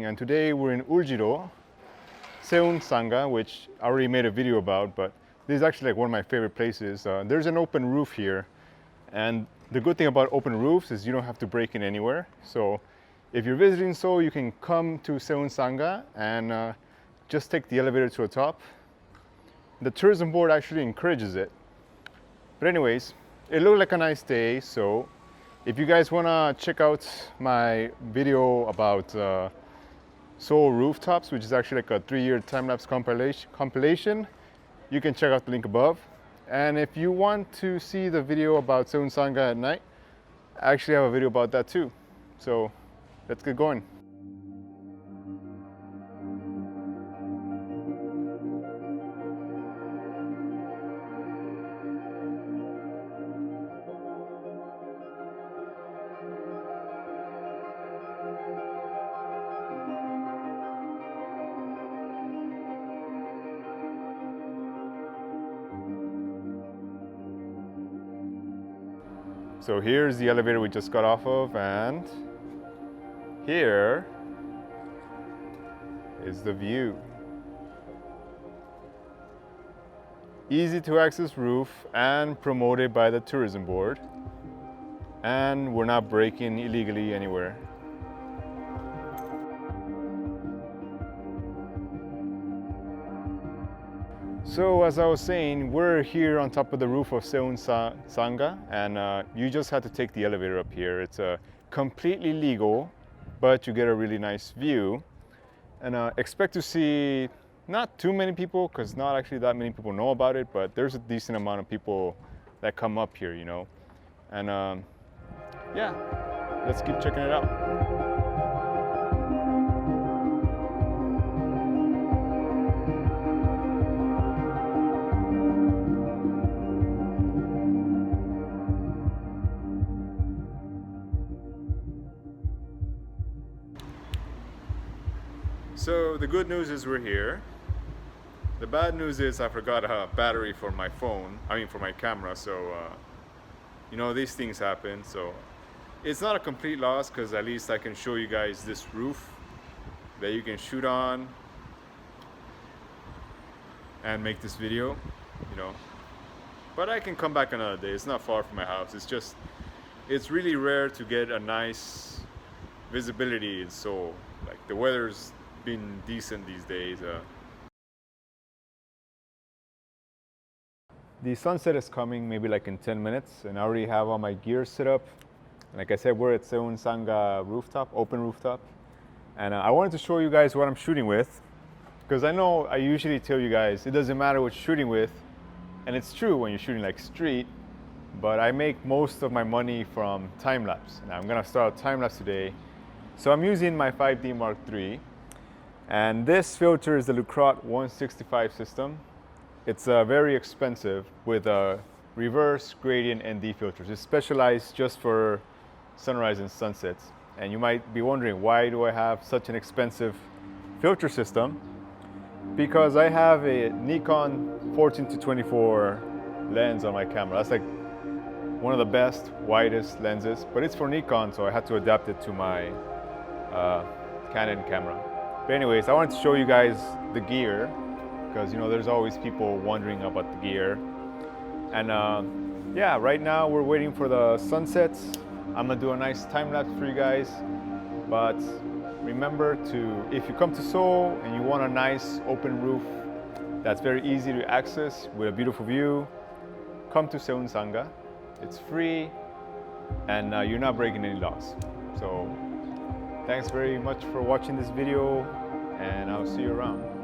And today we're in Uljiro, Seoul Sanga, which I already made a video about, but this is actually like one of my favorite places. There's an open roof here, and the good thing about open roofs is you don't have to break in anywhere. So if you're visiting Seoul, you can come to Seoul Sanga and just take the elevator to the top. The tourism board actually encourages it. But anyways, it looked like a nice day, so if you guys want to check out my video about Seoul Rooftops, which is actually like a 3-year time-lapse compilation, you can check out the link above. And if you want to see the video about Seoul Sanga at night, I actually have a video about that too. So let's get going. So here's the elevator we just got off of, and here is the view. Easy to access roof and promoted by the tourism board. And we're not breaking illegally anywhere. So as I was saying, we're here on top of the roof of Seoul Sanga, and you just have to take the elevator up here. It's completely legal, but you get a really nice view. And expect to see not too many people, because not actually that many people know about it, but there's a decent amount of people that come up here, you know. And yeah, let's keep checking it out. So the good news is we're here. The bad news is I forgot a battery for my phone, for my camera, so you know, these things happen. So it's not a complete loss, because at least I can show you guys this roof that you can shoot on and make this video, you know. But I can come back another day. It's not far from my house. It's really rare to get a nice visibility in Seoul. Like, the weather's been decent these days. The sunset is coming maybe like in 10 minutes, and I already have all my gear set up. Like I said, we're at Seoul Sanga rooftop, open rooftop, and I wanted to show you guys what I'm shooting with, because I know I usually tell you guys it doesn't matter what you're shooting with, and it's true when you're shooting like street, but I make most of my money from time-lapse. Now I'm gonna start a time-lapse today, so I'm using my 5D Mark III. And this filter is the Lucrot 165 system. It's very expensive, with a reverse, gradient, and D filters. It's specialized just for sunrise and sunsets. And you might be wondering, why do I have such an expensive filter system? Because I have a Nikon 14-24 lens on my camera. That's like one of the best, widest lenses, but it's for Nikon, so I had to adapt it to my Canon camera. But anyways, I wanted to show you guys the gear, because you know, there's always people wondering about the gear. And yeah, right now we're waiting for the sunsets. I'm gonna do a nice time lapse for you guys. But remember to, if you come to Seoul and you want a nice open roof that's very easy to access with a beautiful view, come to Seoul Sanga. It's free, and you're not breaking any laws. So thanks very much for watching this video, and I'll see you around.